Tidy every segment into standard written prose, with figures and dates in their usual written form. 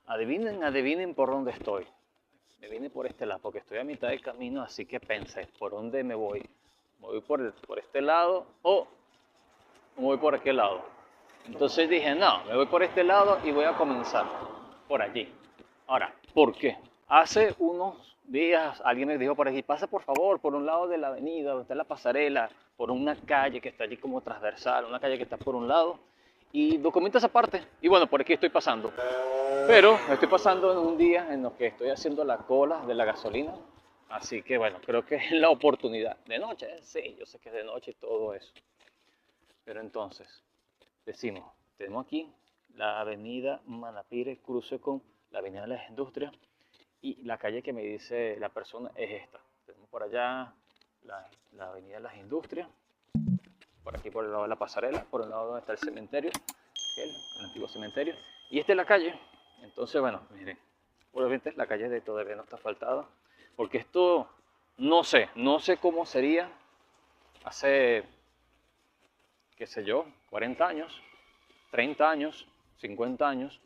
Adivinen por dónde estoy. Me vine por este lado, porque estoy a mitad de camino, así que pensé, ¿por dónde me voy? ¿Me voy por este lado o me voy por aquel lado? Entonces dije, no, me voy por este lado y voy a comenzar por allí. Ahora, ¿por qué? Hace unos días alguien me dijo por aquí, pasa por favor por un lado de la avenida, donde está la pasarela, por una calle que está allí como transversal, una calle que está por un lado, y documenta esa parte. Y bueno, por aquí estoy pasando. Pero estoy pasando en un día en los que estoy haciendo la cola de la gasolina. Así que bueno, creo que es la oportunidad. De noche, sí, yo sé que es de noche y todo eso. Pero entonces, decimos, tenemos aquí la avenida Manapire, cruce con la avenida de las Industrias. Y la calle que me dice la persona es esta. Tenemos por allá la avenida de las Industrias. Por aquí por el lado de la pasarela, por el lado donde está el cementerio, el antiguo cementerio. Y esta es la calle. Entonces, bueno, miren, obviamente la calle de todavía no está asfaltada, porque esto no sé cómo sería hace, qué sé yo, 40 años, 30 años, 50 años,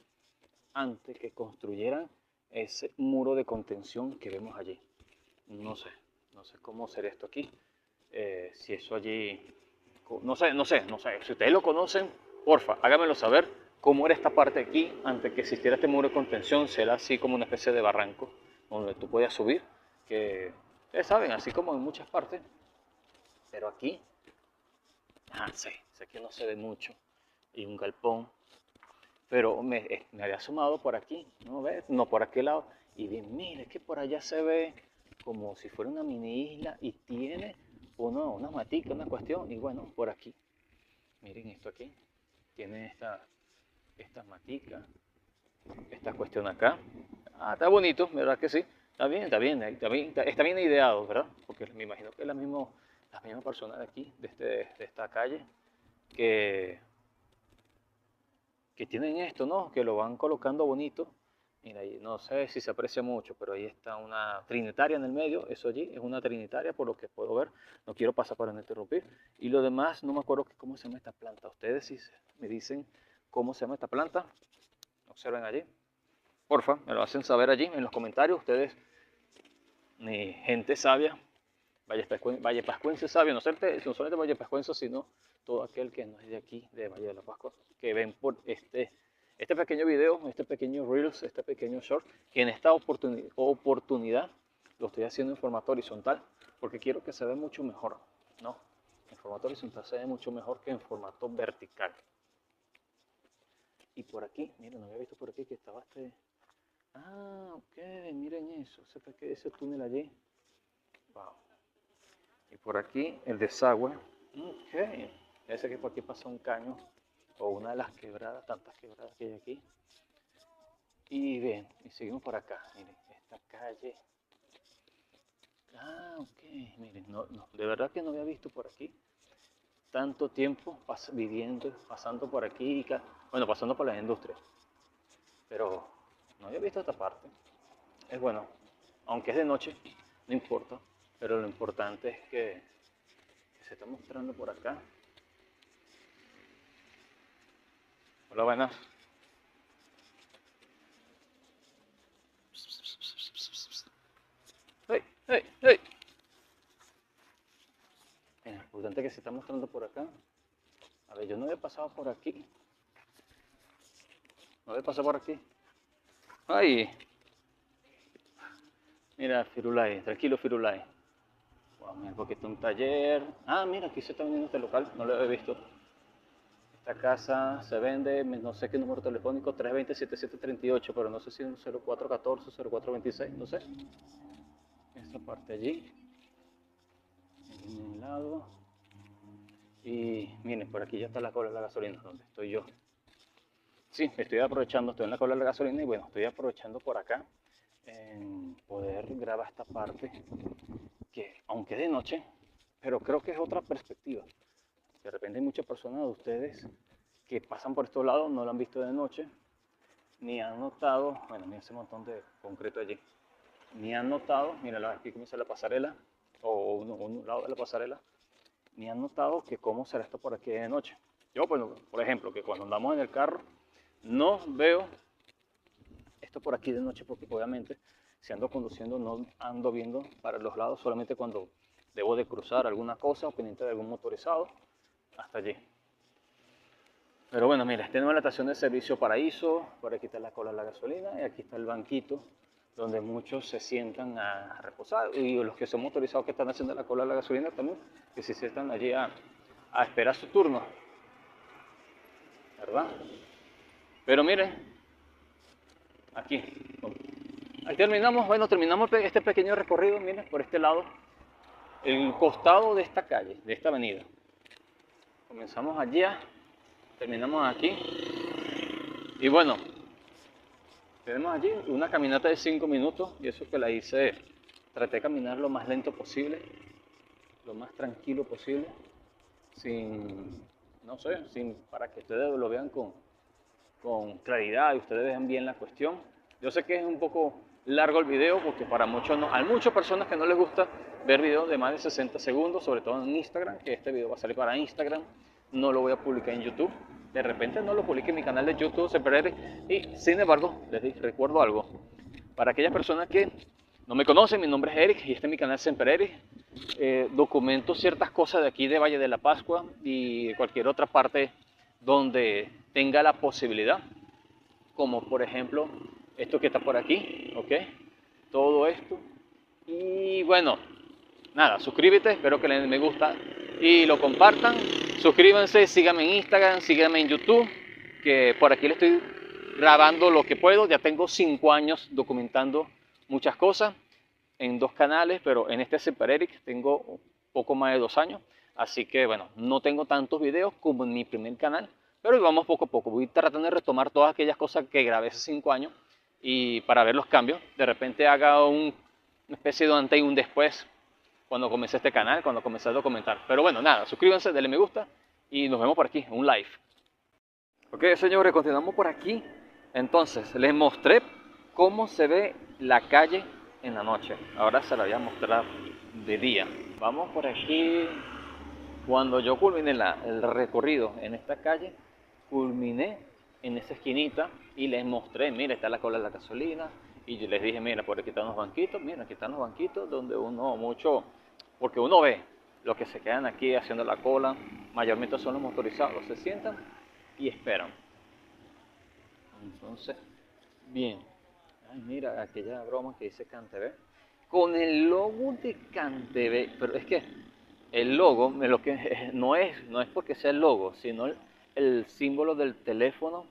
antes que construyeran ese muro de contención que vemos allí. No sé, no sé cómo será esto aquí, si eso allí, no sé. Si ustedes lo conocen, porfa, háganmelo saber cómo era esta parte aquí antes que existiera este muro de contención. Será así como una especie de barranco donde tú podías subir, que ustedes saben, así como en muchas partes, pero aquí, sé que no se ve mucho, y un galpón, pero me había asomado por aquí, ¿no ves? No, por aquel lado, y bien, mire, que por allá se ve como si fuera una mini isla y tiene una matica, una cuestión, y bueno, por aquí, miren esto aquí, tiene esta matica, esta cuestión acá. Está bonito, ¿verdad que sí? Está bien ideado, ¿verdad? Porque me imagino que es la misma persona de aquí, de esta calle, que tienen esto, ¿no? Que lo van colocando bonito. Mira, ahí, no sé si se aprecia mucho, pero ahí está una trinitaria en el medio, eso allí es una trinitaria por lo que puedo ver, no quiero pasar para no interrumpir. Y lo demás, no me acuerdo cómo se llama esta planta. Ustedes si me dicen cómo se llama esta planta, observen allí. Porfa, me lo hacen saber allí en los comentarios. Ustedes, mi gente sabia, Vallepascuense sabio, no solamente Vallepascuense, sino todo aquel que no es de aquí, de Valle de la Pascua, que ven por este pequeño video, este pequeño Reels, este pequeño Short, que en esta oportunidad lo estoy haciendo en formato horizontal, porque quiero que se vea mucho mejor, ¿no? En formato horizontal se ve mucho mejor que en formato vertical. Y por aquí, miren, no había visto por aquí que estaba ok, miren eso, ese túnel allí. Wow. Y por aquí el desagüe. Ok. Ya sé que por aquí pasa un caño o una de las quebradas, tantas quebradas que hay aquí. Y bien, y seguimos por acá. Miren, esta calle. Ok. Miren, de verdad que no había visto por aquí tanto tiempo viviendo, pasando por aquí, bueno, pasando por las industrias. Pero no había visto esta parte. Es bueno, aunque es de noche, no importa. Pero lo importante es que se está mostrando por acá. Hola, buenas. ¡Hey! ¡Hey! ¡Hey! Lo importante es que se está mostrando por acá. A ver, yo no había pasado por aquí. No había pasado por aquí. ¡Ay! Mira, Firulai. Tranquilo, Firulai. Wow, mira, porque está un taller. Mira, aquí se está vendiendo este local. No lo había visto. Esta casa se vende, no sé qué número telefónico, 320-7738, pero no sé si es un 0414 o 0426, no sé. Esta parte allí. En un lado. Y miren, por aquí ya está la cola de la gasolina, donde estoy yo. Sí, estoy aprovechando, estoy en la cola de la gasolina y bueno, estoy aprovechando por acá en poder grabar esta parte que, aunque de noche, pero creo que es otra perspectiva. De repente hay muchas personas de ustedes que pasan por estos lados, no lo han visto de noche, ni han notado, bueno, mira ese montón de concreto allí, ni han notado, mira, aquí comienza la pasarela, o un lado de la pasarela, ni han notado que cómo será esto por aquí de noche. Yo, bueno, por ejemplo, que cuando andamos en el carro, no veo esto por aquí de noche porque obviamente si ando conduciendo no ando viendo para los lados, solamente cuando debo de cruzar alguna cosa o pendiente de algún motorizado, hasta allí. Pero bueno, mira, esta es la estación de servicio Paraíso, por aquí está la cola de la gasolina y aquí está el banquito donde muchos se sientan a reposar y los que son motorizados que están haciendo la cola de la gasolina también, que se sientan allí a esperar su turno, ¿verdad? Pero miren, aquí, ahí terminamos, bueno, terminamos este pequeño recorrido, miren, por este lado, el costado de esta calle, de esta avenida. Comenzamos allá, terminamos aquí y bueno, tenemos allí una caminata de 5 minutos y eso que la hice, traté de caminar lo más lento posible, lo más tranquilo posible, sin, no sé, para que ustedes lo vean con claridad y ustedes vean bien la cuestión. Yo sé que es un poco largo el video porque para muchos no, hay muchas personas que no les gusta ver videos de más de 60 segundos, sobre todo en Instagram, que este video va a salir para Instagram, no lo voy a publicar en YouTube. De repente no lo publique en mi canal de YouTube, Semper y sin embargo, les recuerdo algo. Para aquellas personas que no me conocen, mi nombre es Eric y este es mi canal Semper documento ciertas cosas de aquí de Valle de la Pascua y de cualquier otra parte donde tenga la posibilidad, como por ejemplo esto que está por aquí, ¿ok? Todo esto. Y bueno, nada, suscríbete, espero que le den me gusta y lo compartan. Suscríbanse, síganme en Instagram, síganme en YouTube, que por aquí le estoy grabando lo que puedo. Ya tengo 5 años documentando muchas cosas en 2 canales, pero en este Semper Eric tengo poco más de 2 años. Así que bueno, no tengo tantos videos como en mi primer canal, pero vamos poco a poco. Voy tratando de retomar todas aquellas cosas que grabé hace 5 años y para ver los cambios. De repente haga una especie de antes y un después cuando comencé este canal, cuando comencé a documentar. Pero bueno, nada, suscríbanse, denle me gusta y nos vemos por aquí, un live. Ok, señores, continuamos por aquí. Entonces, les mostré cómo se ve la calle en la noche. Ahora se la voy a mostrar de día. Vamos por aquí. Cuando yo culminé el recorrido en esta calle, culminé en esa esquinita y les mostré, mira, está la cola de la gasolina. Y yo les dije, mira, por aquí están los banquitos, mira, aquí están los banquitos donde uno mucho, porque uno ve los que se quedan aquí haciendo la cola, mayormente son los motorizados, se sientan y esperan. Entonces, bien. Ay, mira, aquella broma que dice CanTV. Con el logo de CanTV, pero es que el logo, lo que no es porque sea el logo, sino el símbolo del teléfono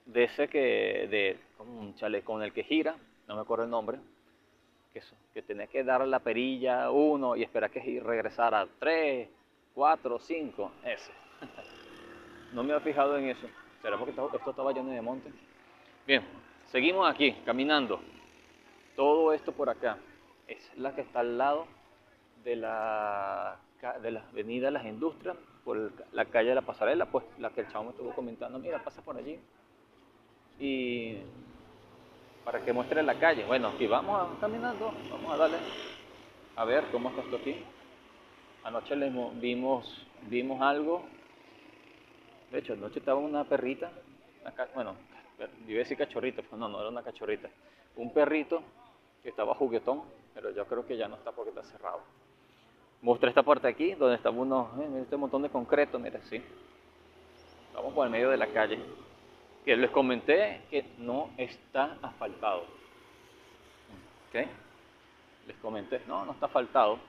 de ese como un chaleco con el que gira, no me acuerdo el nombre, que tenía que dar la perilla 1 y esperar que regresara 3, 4, 5, ese. No me había fijado en eso. ¿Será porque esto estaba lleno de monte? Bien, seguimos aquí, caminando. Todo esto por acá es la que está al lado de la avenida de las Industrias, por la calle de la Pasarela, pues la que el chavo me estuvo comentando, mira, pasa por allí. Y para que muestre la calle. Bueno, aquí vamos caminando, vamos a darle a ver cómo está esto aquí. Anoche vimos algo. De hecho, anoche estaba una perrita, bueno, yo iba a decir cachorrita, pero no era una cachorrita. Un perrito que estaba juguetón, pero yo creo que ya no está porque está cerrado. Mostré esta parte aquí, donde estaba este montón de concreto, mira, sí. Vamos por el medio de la calle. Que les comenté que no está asfaltado. ¿Ok? Les comenté, no está asfaltado.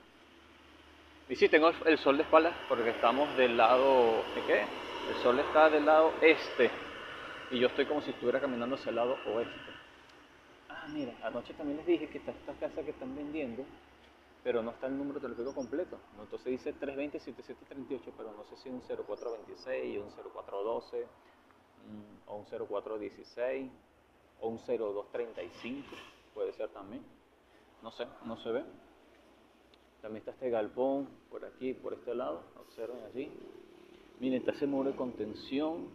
Y sí, tengo el sol de espaldas porque estamos del lado, ¿de qué? El sol está del lado este y yo estoy como si estuviera caminando hacia el lado oeste. Ah, mira, anoche también les dije que está esta casa que están vendiendo, pero no está el número telefónico completo. ¿No? Entonces dice 320-7738, pero no sé si un 0426, un 0412, o un 0416, o un 0235, puede ser también. No sé, no se ve. También está este galpón por aquí, por este lado, observen allí. Miren, está ese muro de contención.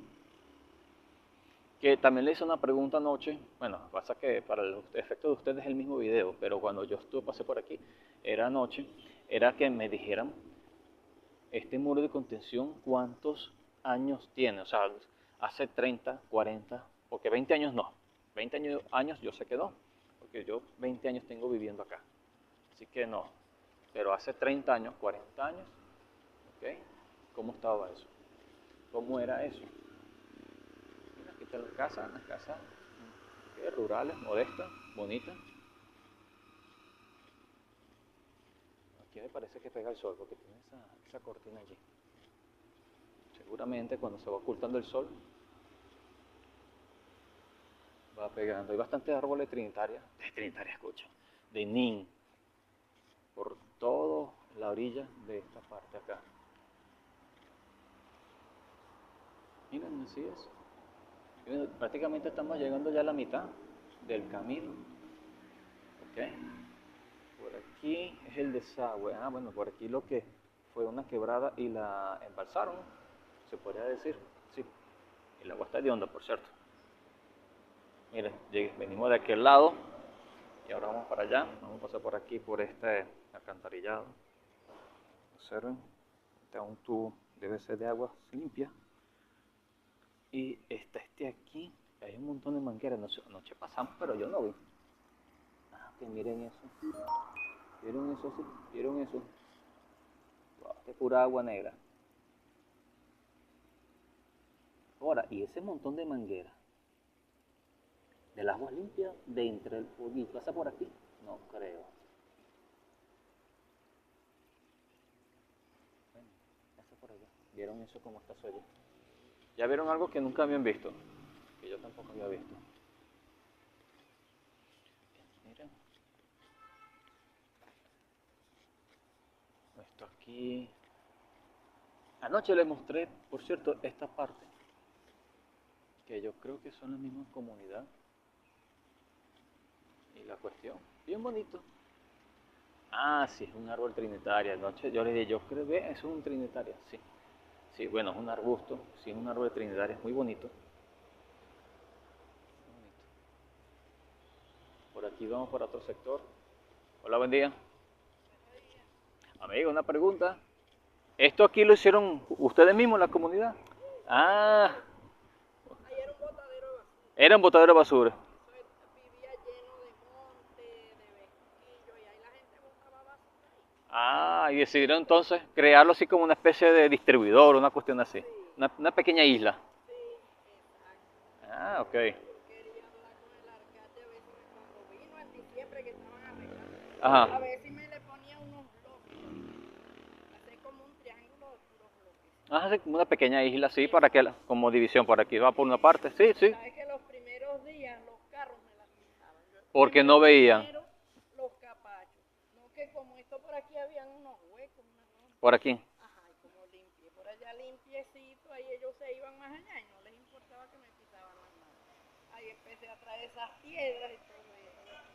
Que también le hice una pregunta anoche. Bueno, pasa que para el efecto de ustedes es el mismo video, pero cuando yo pasé por aquí, era anoche, era que me dijeran, este muro de contención, ¿cuántos años tiene? O sea, hace 30, 40, porque 20 años no. 20 años yo sé que no, porque yo 20 años tengo viviendo acá. Así que no. Pero hace 30 años, 40 años, ¿ok? ¿Cómo estaba eso? ¿Cómo era eso? Mira, aquí está la casa, una casa rurales, modesta, bonita. Aquí me parece que pega el sol porque tiene esa cortina allí. Seguramente cuando se va ocultando el sol va pegando. Hay bastantes árboles escucha, de nin, por toda la orilla de esta parte acá. Miren, así es. Miren, prácticamente estamos llegando ya a la mitad del camino. ¿Ok? Por aquí es el desagüe. Ah, bueno, por aquí lo que fue una quebrada y la embalsaron, se podría decir. Sí. El agua está de onda, por cierto. Miren, venimos de aquel lado y ahora vamos para allá. Vamos a pasar por aquí, por este alcantarillado. Observen, está un tubo, debe ser de agua limpia. Y está aquí, hay un montón de mangueras. Anoche pasamos, pero yo no vi. Ah, que miren eso. ¿Vieron eso? Sí? ¿Vieron eso? Wow, es pura agua negra. Ahora, y ese montón de mangueras del agua limpia de entre el polvillo, ¿pasa por aquí? No creo. Bueno, pasa por allá. ¿Vieron eso cómo está suyo? ¿Ya vieron algo que nunca habían visto? Que yo tampoco había visto. Miren. Esto aquí. Anoche les mostré, por cierto, esta parte. Que yo creo que son la misma comunidad. Y la cuestión, bien bonito. Ah, sí, es un árbol trinitario. Anoche yo le dije, yo creo que es un trinitario, sí. Sí, bueno, es un arbusto, sí, es un árbol trinitario, es muy bonito. Por aquí vamos para otro sector. Hola, buen día. Amigo, una pregunta. ¿Esto aquí lo hicieron ustedes mismos, la comunidad? Ah, Ahí era un botadero de basura. era un botadero de basura. Eso vivía lleno de monte, de vesquillo, y ahí la gente botaba basura ahí. Ah, y decidieron entonces crearlo así como una especie de distribuidor, una cuestión así. Sí, Una pequeña isla. sí, exacto. Ah, ok. Yo quería hablar con el alcalde a ver si cuando vino en diciembre que estaban arreglando, a Ajá. ver si me le ponía unos bloques, hacer como un triángulo de puros bloques. Ah, sí, como una pequeña isla así para que, Exacto. como división por aquí, va por una parte. Sí, sí. Sabes que los primeros días los carros me las pisaban. Porque no Primero, veían. primero los capachos. No que como esto por aquí habían unos huecos, unas bromas. Por aquí. Ajá, y como limpié por allá limpiecito, ahí ellos se iban más allá y no les importaba que me pisaban las manos. Ahí empecé a traer esas piedras y todo eso.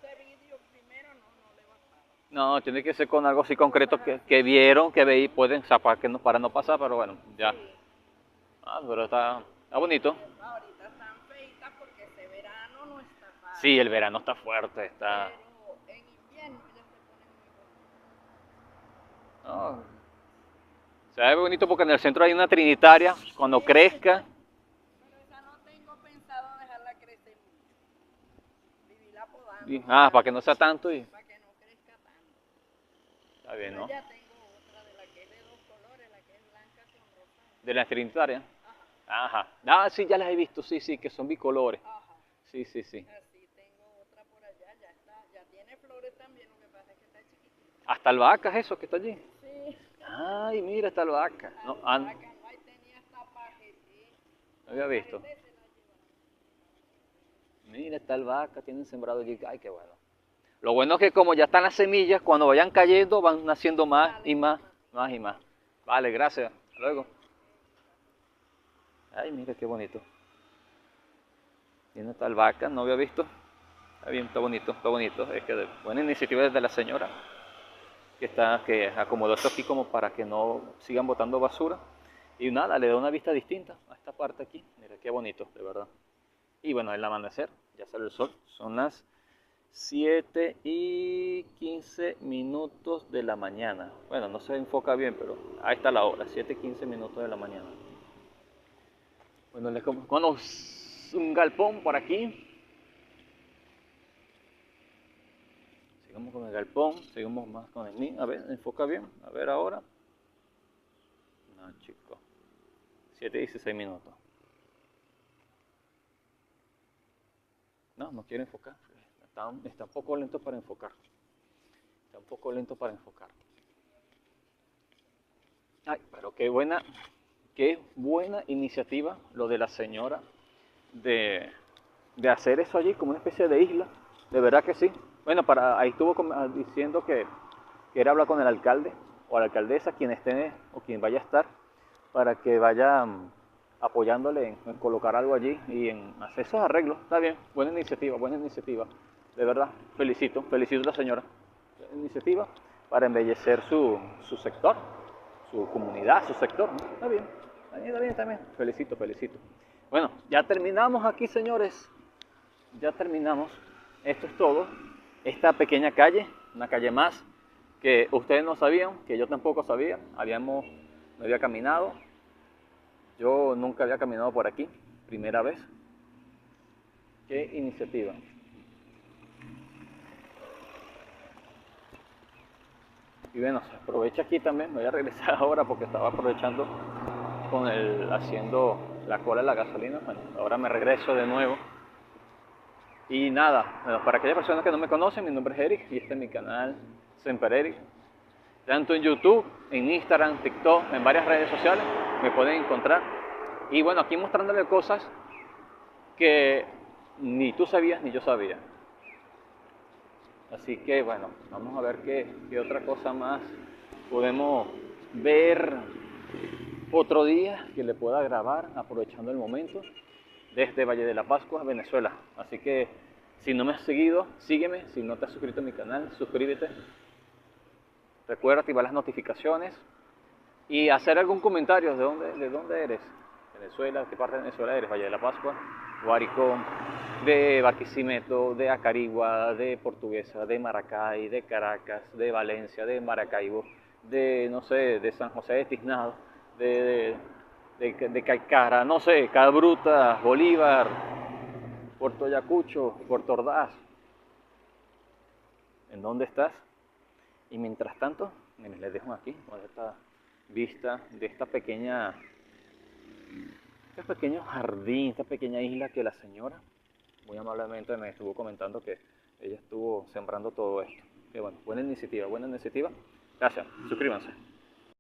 Ese vídeo primero no le bastaba. No, tiene que ser con algo así concreto Cosas que así. vieron, que veí, pueden zapar que no, para no pasar, pero bueno, ya. Sí. Ah, pero está bonito. Ahorita están feitas porque ese verano no está fácil. Sí, el verano está fuerte, está. Pero en invierno ya se ponen muy bonitas. No, se ve bonito porque en el centro hay una trinitaria. Cuando Sí, crezca. pero esa no tengo pensado dejarla crecer mucho. Vivirla podando Para que no sea tanto y. para que no crezca tanto. Está bien, Pero ¿no? ya tengo otra de la que es de dos colores, la que es blanca con rosado. De la trinitaria. Ajá, Ajá. Ah, sí, ya las he visto, sí, sí, que son bicolores. ajá. Sí, sí, sí. Así tengo otra por allá, ya está, ya tiene flores también, lo que pasa es que está chiquitita. Hasta albahacas, eso que está allí. Sí, Ay, mira, está albahaca. No, albahaca, no, ahí tenía hasta paquete. no había visto. Paquete se la llevaron. Mira, está albahaca, tienen sembrado allí. Ay, qué bueno. Lo bueno es que como ya están las semillas, cuando vayan cayendo van naciendo más y Salen más, más. más y más. Vale, gracias. Hasta luego. Ay, mira qué bonito. Tiene esta albahaca, no había visto. Está bien, está bonito, está bonito. Es que buena iniciativa desde la señora que acomodó esto aquí como para que no sigan botando basura. Y nada, le da una vista distinta a esta parte aquí. Mira qué bonito, de verdad. Y bueno, el amanecer, ya sale el sol. Son las 7:15 de la mañana. Bueno, no se enfoca bien, pero ahí está la hora, 7:15 de la mañana. Bueno, les como un galpón por aquí. Sigamos con el galpón, seguimos más con el niño. A ver, enfoca bien, a ver ahora. No, chico. 7:16. No, no quiere enfocar. Está un poco lento para enfocar. Está un poco lento para enfocar. Ay, pero qué buena iniciativa lo de la señora de, de hacer eso allí como una especie de isla. De verdad que sí. Bueno, ahí estuvo diciendo que quiere hablar con el alcalde o la alcaldesa, quien esté o quien vaya a estar, para que vaya apoyándole en colocar algo allí y en hacer esos arreglos. Está bien, buena iniciativa. De verdad, felicito a la señora. Buena iniciativa para embellecer su sector, su comunidad, su sector. ¿No? Está bien. Felicito. Bueno, ya terminamos aquí, señores. Ya terminamos. Esto es todo. Esta pequeña calle, una calle más, que ustedes no sabían, que yo tampoco sabía. No había caminado. Yo nunca había caminado por aquí, primera vez. Qué iniciativa. Y bueno, se aprovecha aquí también, me voy a regresar ahora porque estaba aprovechando haciendo la cola de la gasolina. Bueno, ahora me regreso de nuevo. Y nada, bueno, para aquellas personas que no me conocen, mi nombre es Eric y este es mi canal Semper Eric. Tanto en YouTube, en Instagram, TikTok, en varias redes sociales me pueden encontrar. Y bueno, aquí mostrándole cosas que ni tú sabías ni yo sabía. Así que bueno, vamos a ver qué otra cosa más podemos ver otro día que le pueda grabar aprovechando el momento desde Valle de la Pascua, Venezuela. Así que si no me has seguido, sígueme. Si no te has suscrito a mi canal, suscríbete. Recuerda activar las notificaciones y hacer algún comentario de dónde eres. Venezuela, ¿qué parte de Venezuela eres? Valle de la Pascua, Guárico, de Barquisimeto, de Acarigua, de Portuguesa, de Maracay, de Caracas, de Valencia, de Maracaibo, de, no sé, de San José de Tiznado, de Caicara, no sé, Cabruta, Bolívar, Puerto Ayacucho, Puerto Ordaz. ¿En dónde estás? Y mientras tanto, miren, les dejo aquí con esta vista de este pequeño jardín, esta pequeña isla que la señora muy amablemente me estuvo comentando que ella estuvo sembrando todo esto. Que bueno, buena iniciativa. Gracias, suscríbanse.